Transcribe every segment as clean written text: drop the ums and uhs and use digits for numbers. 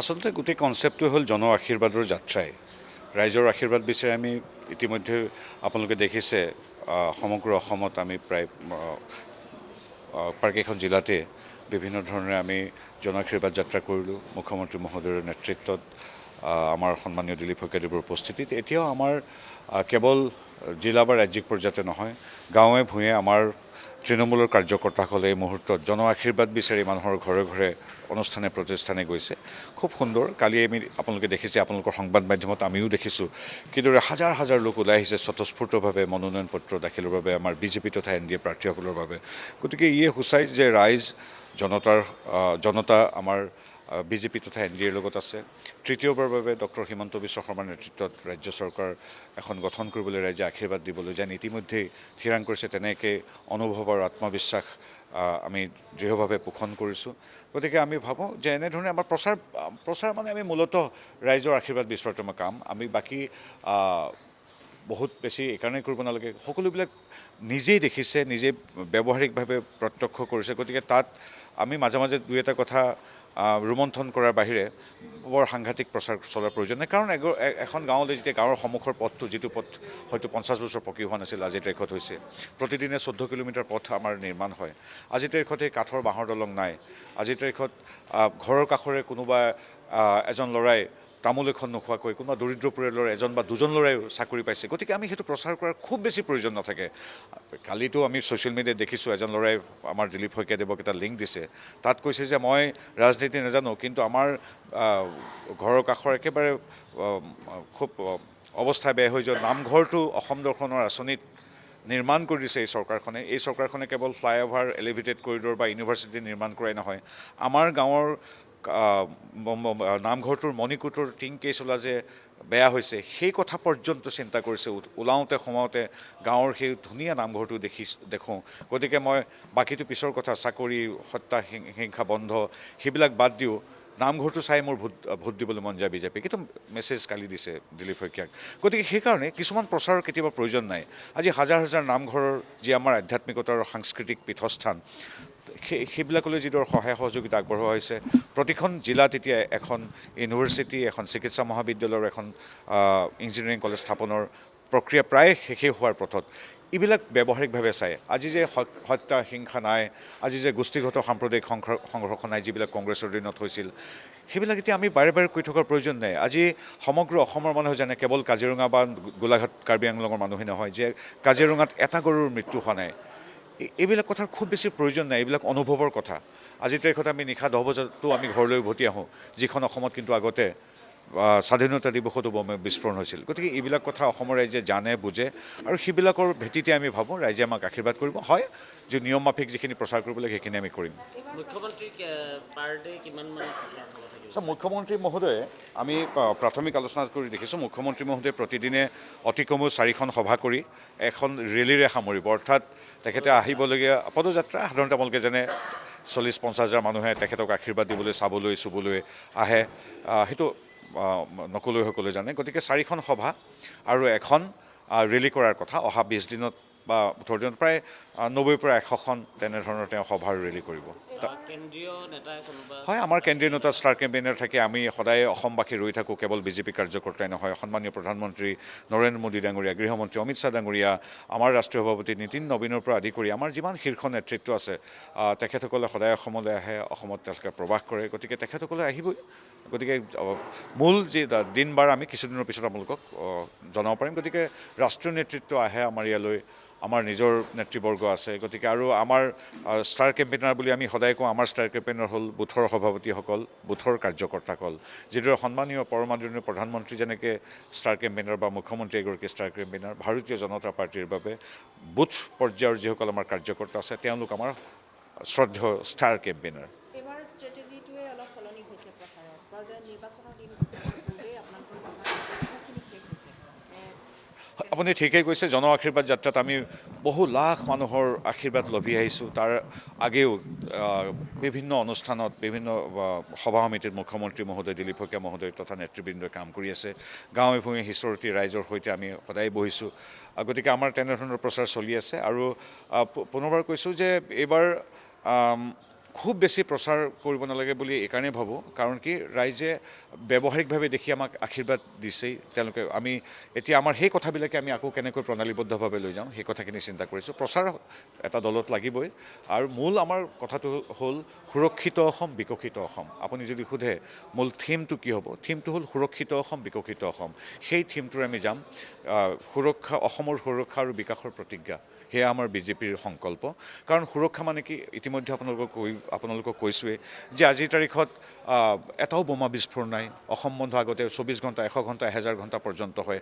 আচলতে গোটেই কনচেপ্টটো হ'ল জন আশীৰ্বাদৰ যাত্ৰাই। ৰাইজৰ আশীৰ্বাদ বিচাৰি আমি ইতিমধ্যে আপোনালোকে দেখিছে সমগ্ৰ অসমত আমি প্ৰায় প্ৰায়কেইখন জিলাতে বিভিন্ন ধৰণে আমি জন আশীৰ্বাদ যাত্ৰা কৰিলোঁ মুখ্যমন্ত্ৰী মহোদয়ৰ নেতৃত্বত। আমাৰ সন্মানীয় দিলীপ শইকীয়াদেৱৰ উপস্থিতিত এতিয়াও আমাৰ কেৱল জিলা বা ৰাজ্যিক পৰ্যায়তে নহয়, গাঁৱে ভূঞে আমাৰ তৃণমূলৰ কাৰ্যকৰ্তাসকলে এই মুহূৰ্তত জন আশীৰ্বাদ বিচাৰি মানুহৰ ঘৰে ঘৰে অনুষ্ঠানে প্ৰতিষ্ঠানে গৈছে। খুব সুন্দৰ। কালি আমি আপোনালোকে দেখিছে, আপোনালোকৰ সংবাদ মাধ্যমত আমিও দেখিছোঁ কিদৰে হাজাৰ হাজাৰ লোক ওলাই আহিছে স্বতঃস্ফূৰ্তভাৱে মনোনয়ন পত্ৰ দাখিলৰ বাবে আমাৰ বিজেপি তথা NDA প্ৰাৰ্থীসকলৰ বাবে। গতিকে ইয়ে সূচায় যে ৰাইজ জনতা আমাৰ বিজেপি তথা NDAৰ লগত আছে। তৃতীয়বাৰৰ বাবে ডক্টৰ হিমন্ত বিশ্ব শৰ্মাৰ নেতৃত্বত ৰাজ্য চৰকাৰ এখন গঠন কৰিবলৈ ৰাইজে আশীৰ্বাদ দিবলৈ যেন ইতিমধ্যেই থিৰাং কৰিছে, তেনেকৈ অনুভৱ আৰু আত্মবিশ্বাস আমি দৃঢ়ভাৱে পোষণ কৰিছোঁ। গতিকে আমি ভাবোঁ যে এনেধৰণে আমাৰ প্ৰচাৰ মানে আমি মূলতঃ ৰাইজৰ আশীৰ্বাদ বিচৰাটো আমাৰ কাম। আমি বাকী বহুত বেছি এইকাৰণেই কৰিব নালাগে, সকলোবিলাক নিজেই দেখিছে, নিজেই ব্যৱহাৰিকভাৱে প্ৰত্যক্ষ কৰিছে। গতিকে তাত আমি মাজে মাজে দুই এটা কথা ৰোমন্থন কৰাৰ বাহিৰে বৰ সাংঘাতিক প্ৰচাৰ চলাৰ প্ৰয়োজন নাই। কাৰণ এখন গাঁৱলৈ যেতিয়া গাঁৱৰ সন্মুখৰ পথটো, যিটো পথ হয়তো 50 বছৰ পকী হোৱা নাছিল, আজিৰ তাৰিখত হৈছে। প্ৰতিদিনে 14 কিলোমিটাৰ পথ আমাৰ নিৰ্মাণ হয়। আজিৰ তাৰিখত এই কাঠৰ বাঁহৰ দলং নাই। আজিৰ তাৰিখত ঘৰৰ কাষৰে কোনোবা এজন ল'ৰাই তামোল এখন নোখোৱাকৈ কোনোবা দৰিদ্ৰ পৰিয়ালৰ এজন বা দুজন ল'ৰাই চাকৰি পাইছে। গতিকে আমি সেইটো প্ৰচাৰ কৰাৰ খুব বেছি প্ৰয়োজন নাথাকে। কালিতো আমি ছ'চিয়েল মিডিয়াত দেখিছোঁ, এজন ল'ৰাই আমাৰ দিলীপ শইকীয়াদেৱক এটা লিংক দিছে। তাত কৈছে যে মই ৰাজনীতি নাজানো, কিন্তু আমাৰ ঘৰৰ কাষৰ একেবাৰে খুব অৱস্থা বেয়া হৈ যোৱা নামঘৰটো অসম দৰ্শনৰ আঁচনিত নিৰ্মাণ কৰি দিছে এই চৰকাৰখনে। এই চৰকাৰখনে কেৱল ফ্লাইঅভাৰ, এলিভেটেড কৰিডৰ বা ইউনিভাৰ্চিটি নিৰ্মাণ কৰাই নহয়, আমাৰ গাঁৱৰ নামঘৰটোৰ মণিকূটৰ টিংকেইচলা যে বেয়া হৈছে সেই কথা পৰ্যন্ত চিন্তা কৰিছে। ওলাওঁতে সোমাওঁতে গাঁৱৰ সেই ধুনীয়া নামঘৰটো দেখোঁ। গতিকে মই বাকীটো পিছৰ কথা, চাকৰি, হত্যা হিংসা বন্ধ, সেইবিলাক বাদ দিওঁ, নামঘৰটো চাই মোৰ ভোট দিবলৈ মন যায় বিজেপি। কিন্তু মেছেজ কালি দিছে দিলীপ শইকীয়াক। গতিকে সেইকাৰণে কিছুমান প্ৰচাৰৰ কেতিয়াবা প্ৰয়োজন নাই। আজি হাজাৰ হাজাৰ নামঘৰৰ যি আমাৰ আধ্যাত্মিকতাৰ সাংস্কৃতিক পীঠস্থান, সেইবিলাকলৈ যিদৰে সহায় সহযোগিতা আগবঢ়োৱা হৈছে, প্ৰতিখন জিলাত এতিয়া এখন ইউনিভাৰ্চিটি, এখন চিকিৎসা মহাবিদ্যালয়ৰ, এখন ইঞ্জিনিয়াৰিং কলেজ স্থাপনৰ প্ৰক্ৰিয়া প্ৰায় শেষেই হোৱাৰ পথত। এইবিলাক ব্যৱহাৰিকভাৱে চাই আজি যে হত্যা হিংসা নাই, আজি যে গোষ্ঠীগত সাম্প্ৰদায়িক সংঘৰ্ষ নাই, যিবিলাক কংগ্ৰেছৰ দিনত হৈছিল, সেইবিলাক এতিয়া আমি বাৰে বাৰে কৈ থকাৰ প্ৰয়োজন নাই। আজি সমগ্ৰ অসমৰ মানুহে জানে, কেৱল কাজিৰঙা বা গোলাঘাট কাৰ্বি আংলঙৰ মানুহে নহয়, যে কাজিৰঙাত এটা গৰুৰ মৃত্যু হোৱা নাই। এইবিলাক কথাৰ খুব বেছি প্ৰয়োজন নাই, এইবিলাক অনুভৱৰ কথা। আজিৰ তাৰিখত আমি নিশা 10 বজাতো আমি ঘৰলৈ উভতি আহোঁ, যিখন অসমত কিন্তু আগতে স্বাধীনতা দিৱসতো বোমা বিস্ফোৰণ হৈছিল। গতিকে এইবিলাক কথা অসমৰ ৰাইজে জানে, বুজে, আৰু সেইবিলাকৰ ভিত্তিতে আমি ভাবোঁ ৰাইজে আমাক আশীৰ্বাদ কৰিব। হয়, যে নিয়ম মাফিক যিখিনি প্ৰচাৰ কৰিব লাগে সেইখিনি আমি কৰিম। মুখ্যমন্ত্ৰী মহোদয়ে আমি প্ৰাথমিক আলোচনা কৰি দেখিছোঁ, মুখ্যমন্ত্ৰী মহোদয়ে প্ৰতিদিনে অতি কমেও 4খন সভা কৰি এখন ৰেলীৰে সামৰিব। অৰ্থাৎ তেখেতে আহিবলগীয়া পদযাত্ৰা, সাধাৰণতে আপোনালোকে যেনে 40-50 হাজাৰ মানুহে তেখেতক আশীৰ্বাদ দিবলৈ, চাবলৈ, চুবলৈ আহে, সেইটো নকলৈ সকলোৱে জানে। গতিকে 4খন সভা আৰু এখন ৰেলী কৰাৰ কথা। অহা 20 দিনত বা 18 দিনত প্ৰায় 90ৰ পৰা 100খন তেনেধৰণৰ তেওঁ সভাৰ ৰেলী কৰিব। হয়, আমাৰ কেন্দ্ৰীয় নেতা ষ্টাৰ কেম্পেইনাৰ থাকে। আমি সদায় অসমবাসী ৰৈ থাকোঁ, কেৱল বিজেপি কাৰ্যকৰ্তাই নহয়, সন্মানীয় প্ৰধানমন্ত্ৰী নৰেন্দ্ৰ মোদী ডাঙৰীয়া, গৃহমন্ত্ৰী অমিত শ্বাহ ডাঙৰীয়া, আমাৰ ৰাষ্ট্ৰীয় সভাপতি নীতিন নবীনৰ পৰা আদি কৰি আমাৰ যিমান শীৰ্ষ নেতৃত্ব আছে, তেখেতসকলে সদায় অসমলৈ আহে, অসমত তেওঁলোকে প্ৰৱাস কৰে। গতিকে তেখেতসকলে আহিবই। গতিকে মূল যি দিন বাৰ আমি কিছুদিনৰ পিছত আপোনালোকক জনাব পাৰিম। গতিকে ৰাষ্ট্ৰীয় নেতৃত্ব আহে আমাৰ ইয়ালৈ, আমাৰ নিজৰ নেতৃবৰ্গ আছে। গতিকে আৰু আমাৰ ষ্টাৰ কেম্পেইনাৰ বুলি আমি সদায় কওঁ, আমাৰ ষ্টাৰ কেম্পেইনাৰ হ'ল বুথৰ সভাপতিসকল, বুথৰ কাৰ্যকৰ্তাসকল। যিদৰে সন্মানীয় পৰমাদৰণীয় প্ৰধানমন্ত্ৰী যেনেকৈ ষ্টাৰ কেম্পেইনাৰ বা মুখ্যমন্ত্ৰী এগৰাকী ষ্টাৰ কেম্পেইনাৰ, ভাৰতীয় জনতা পাৰ্টীৰ বাবে বুথ পৰ্যায়ৰ যিসকল আমাৰ কাৰ্যকৰ্তা আছে, তেওঁলোক আমাৰ শ্ৰদ্ধেয় ষ্টাৰ কেম্পেইনাৰ। আপুনি ঠিকেই কৈছে, জন আশীৰ্বাদ যাত্ৰাত আমি বহু লাখ মানুহৰ আশীৰ্বাদ লভি আহিছোঁ। তাৰ আগেও বিভিন্ন অনুষ্ঠানত, বিভিন্ন সভা সমিতিত মুখ্যমন্ত্ৰী মহোদয়, দিলীপ শইকীয়া মহোদয় তথা নেতৃবৃন্দই কাম কৰি আছে। গাঁৱে ভূঞে সিঁচৰতি ৰাইজৰ সৈতে আমি সদায় বহিছোঁ। গতিকে আমাৰ তেনেধৰণৰ প্ৰচাৰ চলি আছে। আৰু পুনৰবাৰ কৈছোঁ যে এইবাৰ খুব বেছি প্ৰচাৰ কৰিব নালাগে বুলি এইকাৰণেই ভাবোঁ, কাৰণ কি ৰাইজে ব্যৱহাৰিকভাৱে দেখি আমাক আশীৰ্বাদ দিছেই। তেওঁলোকে আমি এতিয়া আমাৰ সেই কথাবিলাকে আমি আকৌ কেনেকৈ প্ৰণালীবদ্ধভাৱে লৈ যাওঁ সেই কথাখিনি চিন্তা কৰিছোঁ। প্ৰচাৰ এটা দলত লাগিবই, আৰু মূল আমাৰ কথাটো হ'ল সুৰক্ষিত অসম, বিকশিত অসম। আপুনি যদি সোধে মূল থিমটো কি হ'ব, থিমটো হ'ল সুৰক্ষিত অসম, বিকশিত অসম। সেই থিমটোৰে আমি যাম। অসমৰ সুৰক্ষা আৰু বিকাশৰ প্ৰতিজ্ঞা, সেয়া আমাৰ বিজেপিৰ সংকল্প। কাৰণ সুৰক্ষা মানে কি, ইতিমধ্যে আপোনালোকক কৈছোঁৱেই যে আজিৰ তাৰিখত এটাও বোমা বিস্ফোৰণ নাই। অসম বন্ধ আগতে 24 ঘণ্টা, 100 ঘণ্টা, 1000 ঘণ্টা পৰ্যন্ত হয়।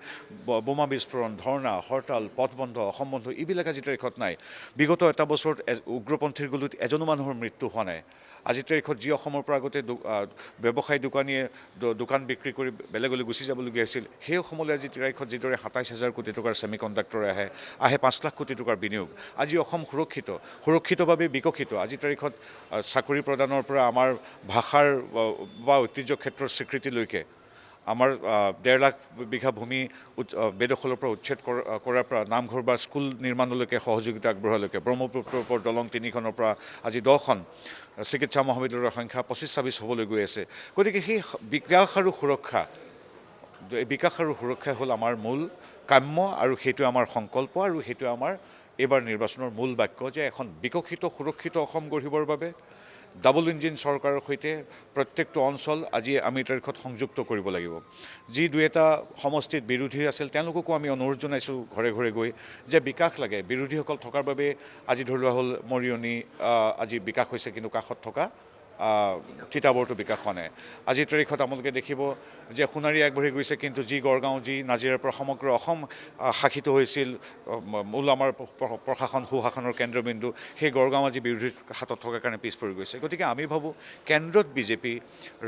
বোমা বিস্ফোৰণ, ধৰ্ণা, হৰতাল, পথ বন্ধ, অসম বন্ধ, এইবিলাক আজিৰ তাৰিখত নাই। বিগত এটা বছৰত উগ্ৰপন্থীৰ গুলীত এজনো মানুহৰ মৃত্যু হোৱা নাই। আজিৰ তাৰিখত যি অসমৰ পৰা আগতে ব্যৱসায়ী দোকানীয়ে দোকান বিক্ৰী কৰি বেলেগলৈ গুচি যাবলগীয়া হৈছিল, সেই অসমলৈ আজিৰ তাৰিখত যিদৰে 27,000 কোটি টকাৰ ছেমি কণ্ডাক্টৰ আহে 5 লাখ কোটি টকাৰ বিনিয়োগ। আজি অসম সুৰক্ষিতভাৱে বিকশিত। আজিৰ তাৰিখত চাকৰি প্ৰদানৰ পৰা আমাৰ ভাষাৰ বা ঐতিহ্য ক্ষেত্ৰৰ স্বীকৃতিলৈকে, আমাৰ 1.5 লাখ বিঘা ভূমি বেদখলৰ পৰা উচ্ছেদ কৰাৰ পৰা নামঘৰ বা স্কুল নিৰ্মাণলৈকে সহযোগিতা আগবঢ়োৱালৈকে, ব্ৰহ্মপুত্ৰৰ ওপৰত দলং 3খনৰ পৰা আজি 10খন, চিকিৎসা মহাবিদ্যালয়ৰ সংখ্যা 25-26 হ'বলৈ গৈ আছে। গতিকে সেই বিকাশ আৰু সুৰক্ষা হ'ল আমাৰ মূল কাম্য, আৰু সেইটো আমাৰ সংকল্প, আৰু সেইটো আমাৰ এইবাৰ নিৰ্বাচনৰ মূল বাক্য, যে এখন বিকশিত সুৰক্ষিত অসম গঢ়িবৰ বাবে ডাবল ইঞ্জিন চৰকাৰৰ সৈতে প্ৰত্যেকটো অঞ্চল আজি আমি তাৰিখত সংযুক্ত কৰিব লাগিব। যি দুই এটা সমষ্টিত বিৰোধী আছিল, তেওঁলোককো আমি অনুৰোধ জনাইছোঁ ঘৰে ঘৰে গৈ, যে বিকাশ লাগে। বিৰোধীসকল থকাৰ বাবে আজি ধৰি লোৱা হ'ল মৰিয়নি আজি বিকাশ হৈছে, কিন্তু কাষত থকা তিতাবৰটো বিকাশ হোৱা নাই। আজিৰ তাৰিখত আপোনালোকে দেখিব যে সোণাৰী আগবাঢ়ি গৈছে, কিন্তু যি গড়গাঁও, যি নাজিৰাৰ পৰা সমগ্ৰ অসম শাসিত হৈছিল, মূল আমাৰ প্ৰশাসন সুশাসনৰ কেন্দ্ৰবিন্দু, সেই গড়গাঁও আজি বিৰোধীৰ হাতত থকাৰ কাৰণে পিছ পৰি গৈছে। গতিকে আমি ভাবোঁ কেন্দ্ৰত বিজেপি,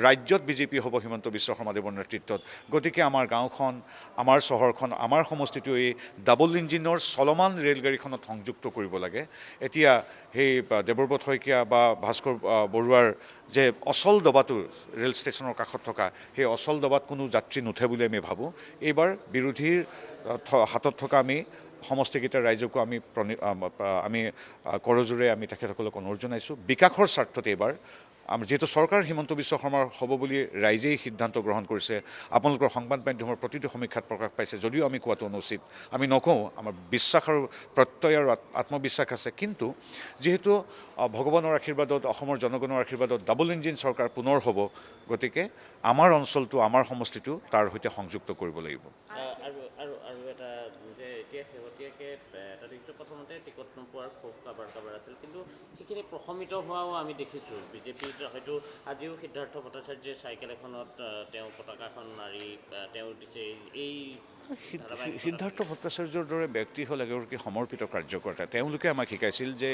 ৰাজ্যত বিজেপি হ'ব হিমন্ত বিশ্ব শৰ্মাদেৱৰ নেতৃত্বত। গতিকে আমাৰ গাঁওখন, আমাৰ চহৰখন, আমাৰ সমষ্টিটো এই ডাবল ইঞ্জিনৰ চলমান ৰেলগাড়ীখনত সংযুক্ত কৰিব লাগে। এতিয়া সেই দেৱব্ৰত শইকীয়া বা ভাস্কৰ বৰুৱাৰ যে অচল দবাটো ৰেল ষ্টেচনৰ কাষত থকা, সেই অচল দবাত কোনো যাত্ৰী নুঠে বুলি আমি ভাবোঁ। এইবাৰ বিৰোধীৰ হাতত থকা আমি সমষ্টিকেইটাৰ ৰাইজকো আমি কৰজোৰে আমি তেখেতসকলক অনুৰোধ জনাইছোঁ, বিকাশৰ স্বাৰ্থত এইবাৰ যিহেতু চৰকাৰ হিমন্ত বিশ্ব শৰ্মাৰ হ'ব বুলি ৰাইজেই সিদ্ধান্ত গ্ৰহণ কৰিছে। আপোনালোকৰ সংবাদ মাধ্যমৰ প্ৰতিটো সমীক্ষাত প্ৰকাশ পাইছে, যদিও আমি কোৱাটো অনুচিত, আমি নকওঁ, আমাৰ বিশ্বাস আৰু প্ৰত্যয় আৰু আত্মবিশ্বাস আছে। কিন্তু যিহেতু ভগৱানৰ আশীৰ্বাদত, অসমৰ জনগণৰ আশীৰ্বাদত ডাবল ইঞ্জিন চৰকাৰ পুনৰ হ'ব, গতিকে আমাৰ অঞ্চলটো, আমাৰ সমষ্টিটো তাৰ সৈতে সংযুক্ত কৰিব লাগিব। আৰু এটা যে এতিয়া শেহতীয়াকৈ এটা দেখিছোঁ, প্ৰথমতে টিকট নোপোৱাৰ ক্ষোভ কাৰোবাৰ আছিল, কিন্তু সেইখিনি প্ৰশমিত হোৱাও আমি দেখিছোঁ। বিজেপিত হয়তো আজিও সিদ্ধাৰ্থ ভট্টাচাৰ্যই চাইকেল এখনত তেওঁ পতাকাখন মাৰি তেওঁ দিছে। এই সিদ্ধাৰ্থ ভট্টাচাৰ্যৰ দৰে ব্যক্তি হ'ল এগৰাকী সমৰ্পিত কাৰ্যকৰ্তা। তেওঁলোকে আমাক শিকাইছিল যে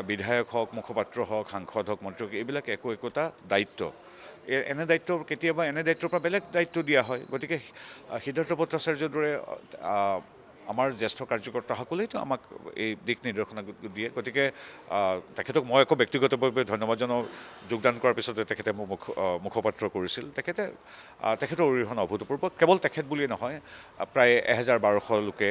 বিধায়ক হওক, মুখপাত্ৰ হওক, সাংসদ হওক, মন্ত্ৰী হওক, এইবিলাক একোটা দায়িত্ব। এনে কেতিয়াবা এনে দায়িত্বৰ পৰা বেলেগ দায়িত্ব দিয়া হয়। গতিকে সিদ্ধাৰ্থ ভট্টাচাৰ্যৰ দৰে আমাৰ জ্যেষ্ঠ কাৰ্যকৰ্তাসকলেইতো আমাক এই দিশ নিৰ্দেশনা দিয়ে। গতিকে তেখেতক মই আকৌ ব্যক্তিগতভাৱে ধন্যবাদ জনাওঁ। যোগদান কৰাৰ পিছতে তেখেতে মোক মুখপাত্ৰ কৰিছিল। তেখেতৰ অৰিহণা অভূতপূৰ্ব। কেৱল তেখেত বুলিয়েই নহয়, প্ৰায় 1200 লোকে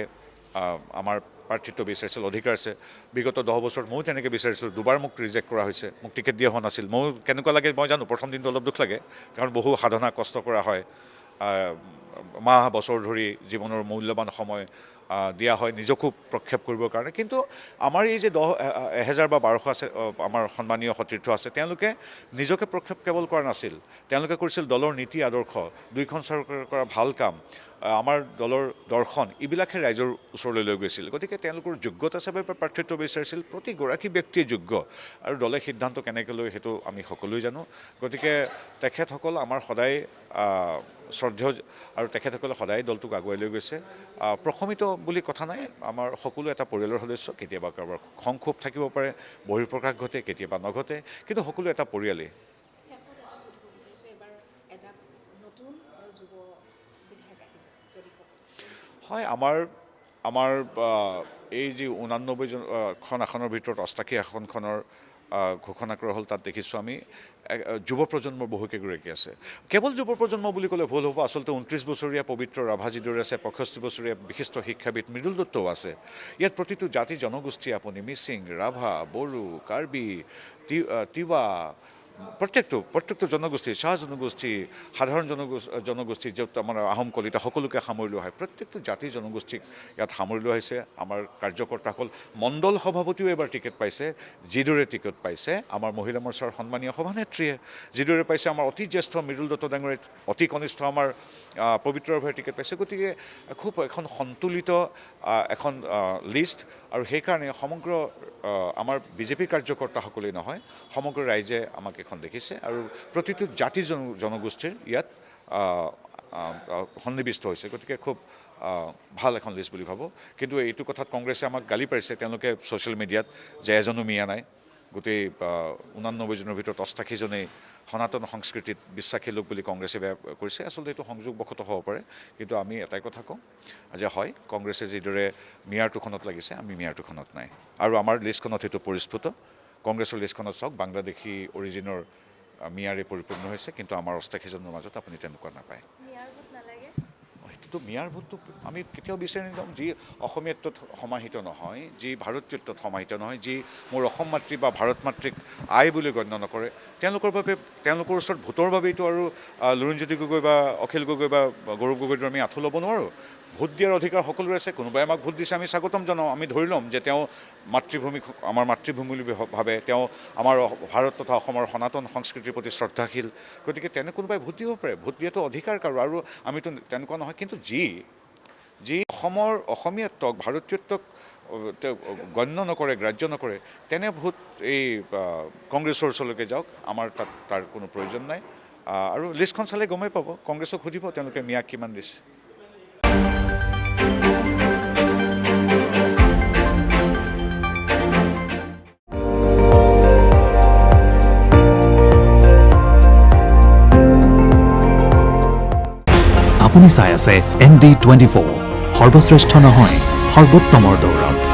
আমাৰ প্ৰাৰ্থিত্ব বিচাৰিছিল, অধিকাৰ আছে। বিগত 10 বছৰত ময়ো তেনেকৈ বিচাৰিছিলোঁ, দুবাৰ মোক ৰিজেক্ট কৰা হৈছে, মোক টিকেট দিয়া হোৱা নাছিল। ময়ো কেনেকুৱা লাগে মই জানো, প্ৰথম দিনটো অলপ দুখ লাগে, কাৰণ বহু সাধনা কষ্ট কৰা হয়, মাহ বছৰ ধৰি জীৱনৰ মূল্যৱান সময় দিয়া হয় নিজকো প্ৰক্ষেপ কৰিবৰ কাৰণে। কিন্তু আমাৰ এই যে 1000 বা 1200 আছে, আমাৰ সন্মানীয় সতীৰ্থ আছে, তেওঁলোকে নিজকে প্ৰক্ষেপ কেৱল কৰা নাছিল, তেওঁলোকে কৰিছিল দলৰ নীতি আদৰ্শ, দুইখন চৰকাৰে কৰা ভাল কাম, আমাৰ দলৰ দৰ্শন, এইবিলাকহে ৰাইজৰ ওচৰলৈ লৈ গৈছিল। গতিকে তেওঁলোকৰ যোগ্যতা হিচাপে প্ৰাৰ্থিত্ব বিচাৰিছিল। প্ৰতিগৰাকী ব্যক্তিয়ে যোগ্য, আৰু দলে সিদ্ধান্ত কেনেকৈ লয় সেইটো আমি সকলোৱে জানো। গতিকে তেখেতসকল আমাৰ সদায় শ্ৰদ্ধেয়, আৰু তেখেতসকলে সদায় দলটোক আগুৱাই লৈ গৈছে। প্ৰশমিত বুলি কথা নাই, আমাৰ সকলো এটা পৰিয়ালৰ সদস্য। কেতিয়াবা কাৰোবাৰ খং ক্ষোভ থাকিব পাৰে, বহিঃপ্ৰকাশ ঘটে, কেতিয়াবা নঘটে, কিন্তু সকলো এটা পৰিয়ালেই। হয়, আমাৰ এই যি 89খন আসনৰ ভিতৰত অষ্টাশী আসনখনৰ ঘোষণা কৰা হ'ল তাত দেখিছোঁ আমি যুৱ প্ৰজন্মৰ বহুকেইগৰাকী আছে। কেৱল যুৱ প্ৰজন্ম বুলি ক'লে ভুল হ'ব, আচলতে 29 বছৰীয়া পবিত্ৰ ৰাভা যিদৰে আছে, 65 বছৰীয়া বিশিষ্ট শিক্ষাবিদ মৃদুল দত্তও আছে। ইয়াত প্ৰতিটো জাতি জনগোষ্ঠী, আপুনি মিচিং, ৰাভা, বড়ো, কাৰ্বি, তিৱা, প্ৰত্যেকটো জনগোষ্ঠী, চাহ জনগোষ্ঠী, সাধাৰণ জনগোষ্ঠী, য'ত আমাৰ আহোম কলিতা সকলোকে সামৰি লোৱা হয়, প্ৰত্যেকটো জাতি জনগোষ্ঠীক ইয়াত সামৰি লোৱা হৈছে। আমাৰ কাৰ্যকৰ্তাসকল, মণ্ডল সভাপতিও এবাৰ টিকেট পাইছে, যিদৰে টিকেট পাইছে আমাৰ মহিলা মৰ্চাৰ সন্মানীয় সভানেত্ৰীয়ে, যিদৰে পাইছে আমাৰ অতি জ্যেষ্ঠ মৃদুল দত্ত ডাঙৰীয়ে, অতি কনিষ্ঠ আমাৰ পবিত্ৰ ৰাভাই টিকেট পাইছে। গতিকে খুব এখন সন্তুলিত এখন লিষ্ট, আৰু সেইকাৰণে সমগ্ৰ আমাৰ বিজেপিৰ কাৰ্যকৰ্তাসকলেই নহয়, সমগ্ৰ ৰাইজে আমাক এখন দেখিছে, আৰু প্ৰতিটো জাতি জনগোষ্ঠীৰ ইয়াত সন্নিৱিষ্ট হৈছে। গতিকে খুব ভাল এখন লিষ্ট বুলি ভাবোঁ। কিন্তু এইটো কথাত কংগ্ৰেছে আমাক গালি পাৰিছে, তেওঁলোকে ছ'চিয়েল মিডিয়াত, যে এজনো মিয়া নাই, গোটেই 89 জনৰ ভিতৰত 88 জনেই সনাতন সংস্কৃতিত বিশ্বাসী লোক বুলি কংগ্ৰেছে বেয়া কৰিছে। আচলতে এইটো সংযোগবশতঃ হ'ব পাৰে, কিন্তু আমি এটাই কথা কওঁ যে হয়, কংগ্ৰেছে যিদৰে মিয়াৰ টুখনত লাগিছে, আমি মিয়াৰ টুখনত নাই, আৰু আমাৰ লিষ্টখনত সেইটো পৰিস্ফুট। কংগ্ৰেছৰ লিষ্টখনত চাওক, বাংলাদেশী অৰিজিনৰ মিয়াৰে পৰিপূৰ্ণ হৈছে, কিন্তু আমাৰ 88 জনৰ মাজত আপুনি তেনেকুৱা নাপায়। সেইটোতো মিয়াৰ ভোটটো আমি কেতিয়াও বিচাৰি নিদিওঁ, যি অসমীয়াত্বত সমাহিত নহয়, যি ভাৰতীয়ত্বত সমাহিত নহয়, যি মোৰ অসম মাতৃ বা ভাৰত মাতৃক আই বুলি গণ্য নকৰে, তেওঁলোকৰ বাবে, তেওঁলোকৰ ওচৰত ভোটৰ বাবেইতো আৰু লুৰিণজ্যোতি গগৈ বা অখিল গগৈ বা গৌৰৱ গগৈৰ আমি আঁঠু ল'ব নোৱাৰোঁ। ভোট দিয়াৰ অধিকাৰ সকলোৰে আছে। কোনোবাই আমাক ভোট দিছে, আমি স্বাগতম জনাওঁ, আমি ধৰি ল'ম যে তেওঁ মাতৃভূমিক আমাৰ মাতৃভূমি বুলি ভাবে, তেওঁ আমাৰ ভাৰত তথা অসমৰ সনাতন সংস্কৃতিৰ প্ৰতি শ্ৰদ্ধাশীল। গতিকে তেনে কোনোবাই ভোট দিব পাৰে, ভোট দিয়াটো অধিকাৰ কাৰো, আৰু আমিতো তেনেকুৱা নহয়। কিন্তু যি অসমৰ অসমীয়াত্বক, ভাৰতীয়ত্বক গণ্য নকৰে, গ্ৰাহ্য নকৰে, তেনে ভোট এই কংগ্ৰেছৰ ওচৰলৈকে যাওক, আমাৰ তাত তাৰ কোনো প্ৰয়োজন নাই। আৰু লিষ্টখন চালে গমেই পাব, কংগ্ৰেছক সুধিব তেওঁলোকে মিয়াক কিমান দিছে। আপুনি চাই আছে ND24, সৰ্বশ্ৰেষ্ঠ নহয়, সৰ্বোত্তমৰ দৌৰত।